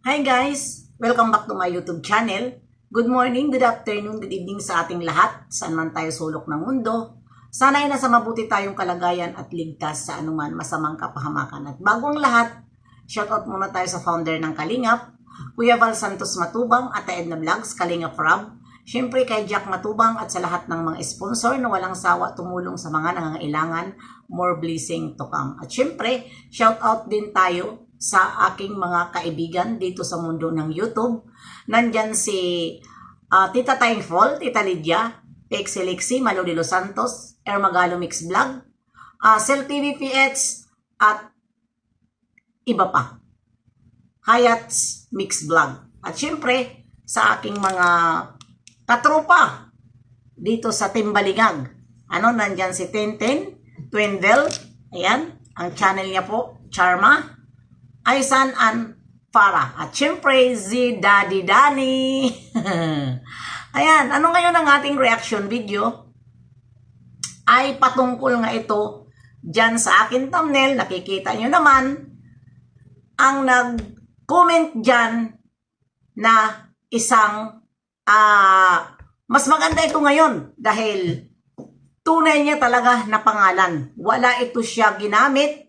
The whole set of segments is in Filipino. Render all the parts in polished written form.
Hi guys! Welcome back to my YouTube channel. Good morning, good afternoon, good evening sa ating lahat. Saan man tayo sulok ng mundo. Sana ay nasa mabuti tayong kalagayan at ligtas sa anuman masamang kapahamakan. At bago ang lahat, shoutout muna tayo sa founder ng Kalingap, Kuya Val Santos Matubang at Edna Vlogs, Kalingap Rob. Siyempre kay Jack Matubang at sa lahat ng mga sponsor na walang sawa tumulong sa mga nangangailangan. More blessing to come. At siyempre, shoutout din tayo sa aking mga kaibigan dito sa mundo ng YouTube. Nandyan si Tita Thankful, Tita Lydia, Pexi Lexi, Malo de los Santos, Ermagalo Mix Vlog, Cell TV PH, at iba pa. Hayats Mix Vlog. At syempre, sa aking mga katropa dito sa Timbalingag. Nandyan si Tintin, Twindle, ayan, ang channel niya po, Charma, Aisan and Farah. At syempre, si Daddy Danny. Ayan, ano ngayon ang ating reaction video? Ay patungkol nga ito dyan sa akin thumbnail. Nakikita nyo naman ang nag-comment dyan na isang mas maganda ito ngayon dahil tunay niya talaga na pangalan. Wala ito siya ginamit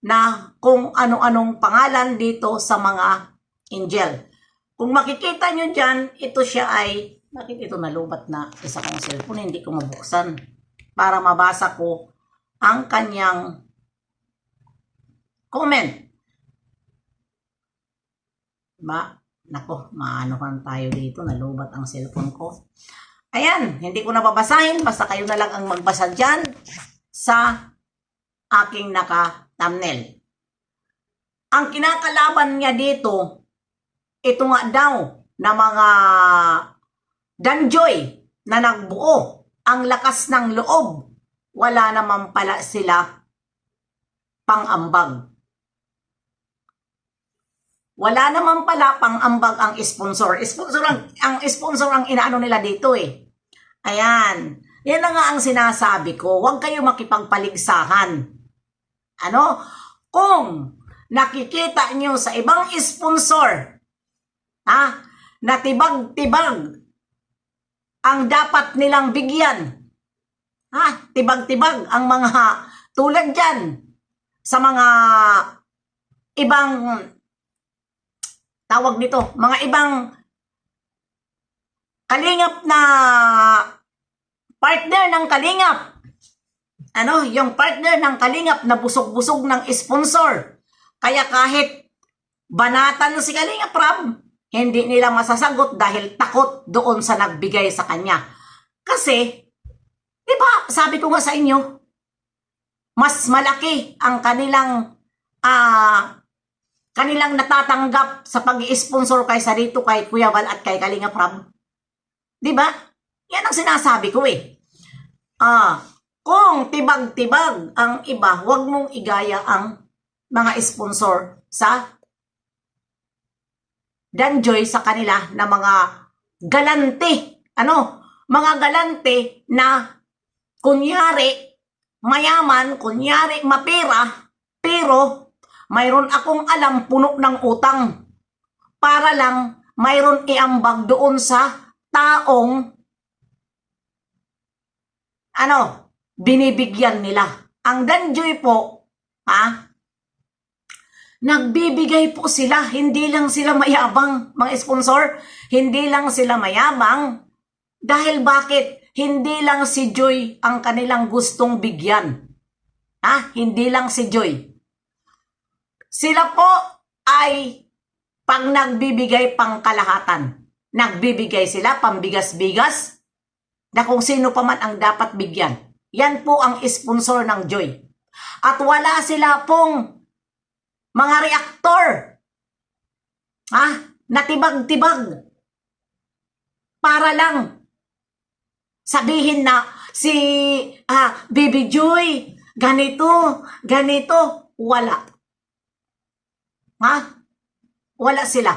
na kung ano-anong pangalan dito sa mga angel. Kung makikita nyo dyan, ito siya ay, bakit ito nalubat na isa kong cellphone, hindi ko mabuksan para mabasa ko ang kanyang comment. Nako, maanohan tayo dito, nalubat ang cellphone ko. Ayan, hindi ko nababasahin, basta kayo na lang ang magbasa dyan sa aking naka-thumbnail. Ang kinakalaban niya dito, ito nga daw na mga danjoy na nagbuo ang lakas ng loob. Wala naman pala sila pang-ambag. Wala naman pala pang-ambag ang sponsor. Ang sponsor ang inaano nila dito eh. Ayan. Yan na nga ang sinasabi ko. Huwag kayo makipagpaligsahan. Kung nakikita nyo sa ibang sponsor, na tibag-tibag ang dapat nilang bigyan, tibag-tibag ang mga tulad dyan sa mga ibang tawag nito, mga ibang kalingap na partner ng kalingap. Yung partner ng kalingap na busog-busog ng sponsor. Kaya kahit banatan si Kalingap Rob, hindi nila masasagot dahil takot doon sa nagbigay sa kanya. Kasi, di ba, sabi ko nga sa inyo, mas malaki ang kanilang natatanggap sa pag-i-sponsor kaysa dito kay Kuya Val at kay Kalingap Rob. Di ba? Yan ang sinasabi ko eh. Kung tibag-tibag ang iba, huwag mong igaya ang mga sponsor sa danjoy sa kanila na mga galante. Mga galante na kunyari mayaman, kunyari mapira, pero mayroon akong alam puno ng utang para lang mayroon iambag doon sa taong binibigyan nila. Ang danjoy po, nagbibigay po sila, hindi lang sila mayabang, mga sponsor, hindi lang sila mayabang, dahil bakit? Hindi lang si Joy ang kanilang gustong bigyan. Hindi lang si Joy. Sila po ay pag nagbibigay pang kalahatan. Nagbibigay sila pambigas-bigas na kung sino pa man ang dapat bigyan. Yan po ang sponsor ng Joy. At wala sila pong mga reaktor na tibag-tibag para lang sabihin na si Baby Joy ganito, ganito. Wala. Wala sila.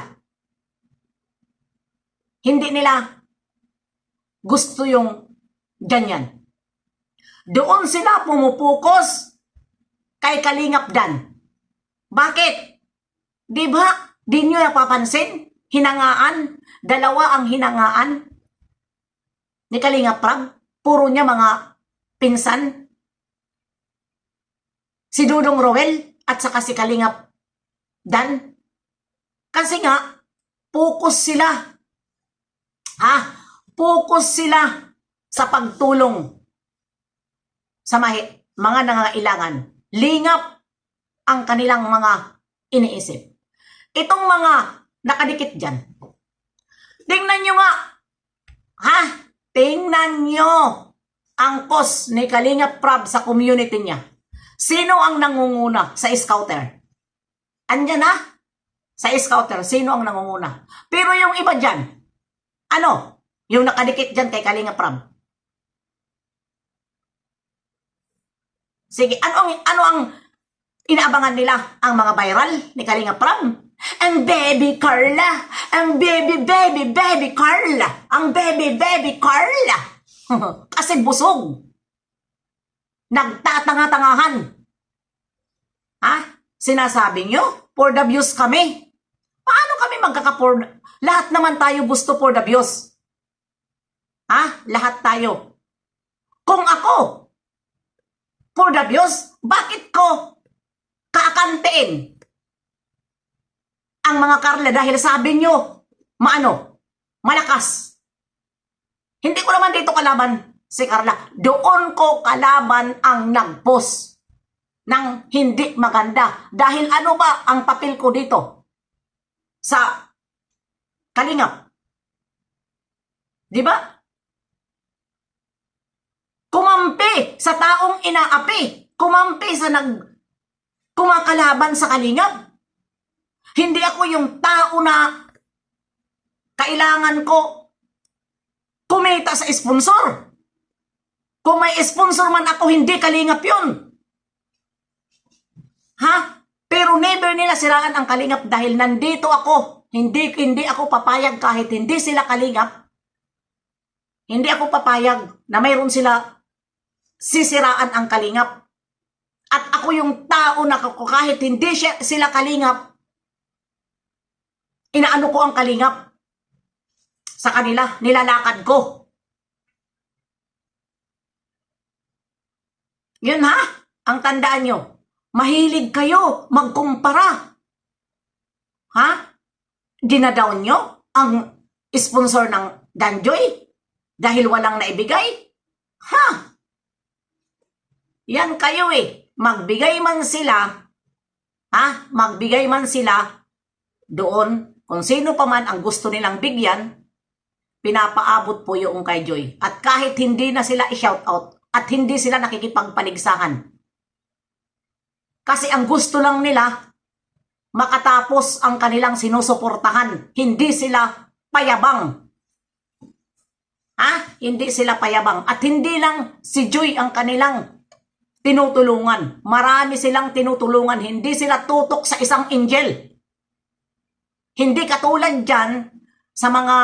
Hindi nila gusto yung ganyan. Doon sila pumupukus kay Kalingap Dan. Bakit? Diba? Di nyo napapansin? Hinangaan. Dalawa ang hinangaan ni Kalinga Prab. Puro niya mga pinsan. Si Dudong Roel at saka si Kalinga Dan. Kasi nga, focus sila. Focus sila sa pagtulong sa mga nangangailangan. Lingap ang kanilang mga iniisip. Itong mga nakadikit dyan. Tingnan nyo nga. Tingnan nyo ang cause ni Kalinga Prab sa community niya. Sino ang nangunguna sa scouter? Andyan na? Sa scouter, sino ang nangunguna? Pero yung iba dyan, ano? Yung nakadikit dyan kay Kalinga Prab. Sige, ano ang inaabangan nila? Ang mga viral ni Kalinga Prab? Ang baby Carla! Ang baby Carla! Ang baby Carla! Kasi busog. Nagtatanga-tangahan. Sinasabi nyo? For the views kami. Paano kami magkaka-for? Lahat naman tayo gusto for the views. Lahat tayo. Kung ako, for the views, bakit ko kakantiin ang mga Carla dahil sabi nyo, malakas. Hindi ko naman dito kalaban si Carla. Doon ko kalaban ang nag-post ng hindi maganda. Dahil ano ba ang papel ko dito sa Kalingap? Di ba? Kumampi sa taong inaapi. Kumampi sa kumakalaban sa Kalingap. Hindi ako yung tao na kailangan ko kumita sa sponsor. Kung may sponsor man ako, hindi Kalingap yun. Pero never nila siraan ang Kalingap dahil nandito ako. Hindi ako papayag kahit hindi sila Kalingap. Hindi ako papayag na mayroon sila sisiraan ang Kalingap. At ako yung tao na kahit hindi sila Kalingap, inaano ko ang Kalingap sa kanila, nilalakad ko. Yun ang tandaan nyo. Mahilig kayo magkumpara. Dinadown nyo ang sponsor ng Danjoy dahil walang naibigay? Yan kayo Magbigay man sila, magbigay man sila doon, kung sino pa man ang gusto nilang bigyan, pinapaabot po yung kay Joy. At kahit hindi na sila i-shout out at hindi sila nakikipagpaligsahan. Kasi ang gusto lang nila, makatapos ang kanilang sinusuportahan. Hindi sila payabang. Hindi sila payabang. At hindi lang si Joy ang kanilang tinutulungan. Marami silang tinutulungan. Hindi sila tutok sa isang angel. Hindi katulad dyan sa mga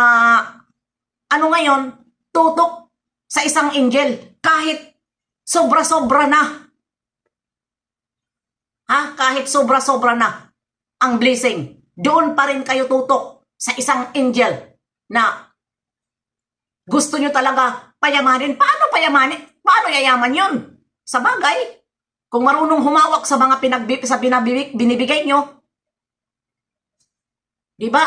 ngayon, tutok sa isang angel. Kahit sobra-sobra na. Kahit sobra-sobra na ang blessing. Doon pa rin kayo tutok sa isang angel na gusto nyo talaga payamanin. Paano payamanin? Paano yayaman yun? Sa bagay, kung marunong humawak sa mga binibigay nyo, di ba?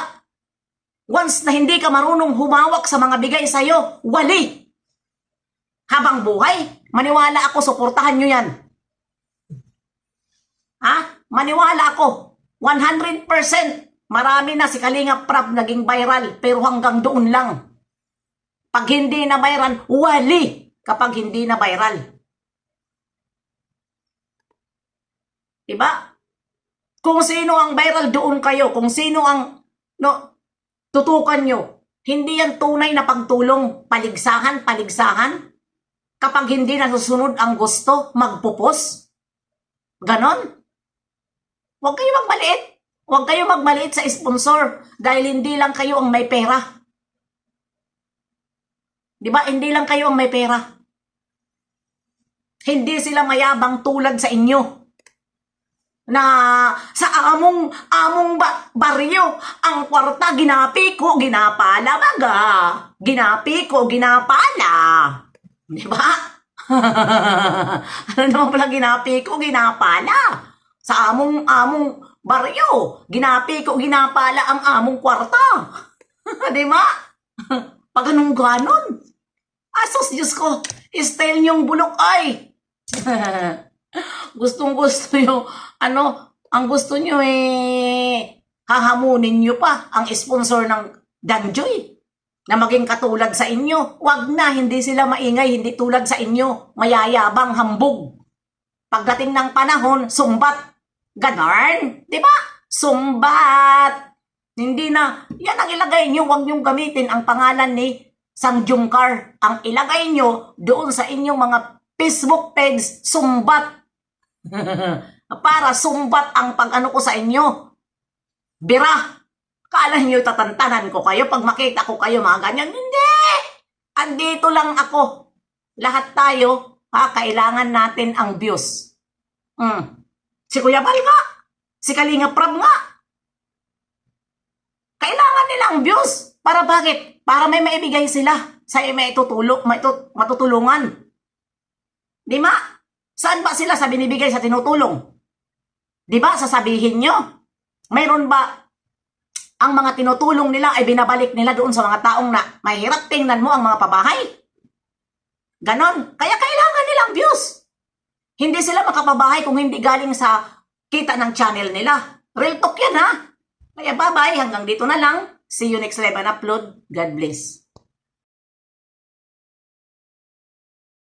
Once na hindi ka marunong humawak sa mga bigay sa'yo, wali. Habang buhay, maniwala ako, suportahan nyo yan. Maniwala ako, 100%. Marami na si Kalinga Prab naging viral, pero hanggang doon lang. Pag hindi na viral, wali kapag hindi na viral. Diba? Kung sino ang viral, doon kayo. Kung sino ang tutukan nyo. Hindi yan tunay na pagtulong. Paligsahan. Kapag hindi nasusunod ang gusto, magpupos. Ganon. Huwag kayo magmaliit. Huwag kayo magmaliit sa sponsor dahil hindi lang kayo ang may pera. Diba? Hindi lang kayo ang may pera. Hindi sila mayabang tulad sa inyo. na sa among baryo ang kwarta ginapi ko ginapala baga. Ginapi ko ginapala. Di ba? Ano naman pala ginapi ko ginapala? Sa among baryo, ginapi ko ginapala ang among kwarta. Di ba? Pag anong ganon. Asos, Diyos ko, style niyong bulok ay. Gustong-gusto nyo, ang gusto nyo hahamunin nyo pa ang sponsor ng Danjoy na maging katulad sa inyo. Wag na, hindi sila maingay, hindi tulad sa inyo, mayayabang, hambog. Pagdating ng panahon, sumbat. Ganon, di ba? Sumbat. Hindi na, yan ang ilagay nyo, wag nyong gamitin ang pangalan ni Sang Jungkar. Ang ilagay nyo doon sa inyong mga Facebook page, sumbat. Para sumbat ang pag-ano ko sa inyo. Bira. Kala nyo tatantanan ko kayo pag makita ko kayo mga ganyan. Hindi. Andito lang ako. Lahat tayo, kailangan natin ang views. Si Kuya Bal nga. Si Kalinga Prab nga. Kailangan nilang views. Para bakit? Para may maibigay sila. Sa may matutulungan. Di ba? Saan ba sila sa binibigay sa tinutulong? Di ba? Sasabihin nyo. Mayroon ba ang mga tinutulong nila ay binabalik nila doon sa mga taong na mahirap? Tingnan mo ang mga pabahay. Ganon. Kaya kailangan nilang views. Hindi sila makapabahay kung hindi galing sa kita ng channel nila. Real talk yan ha. Kaya bye-bye. Hanggang dito na lang. See you next live and upload. God bless.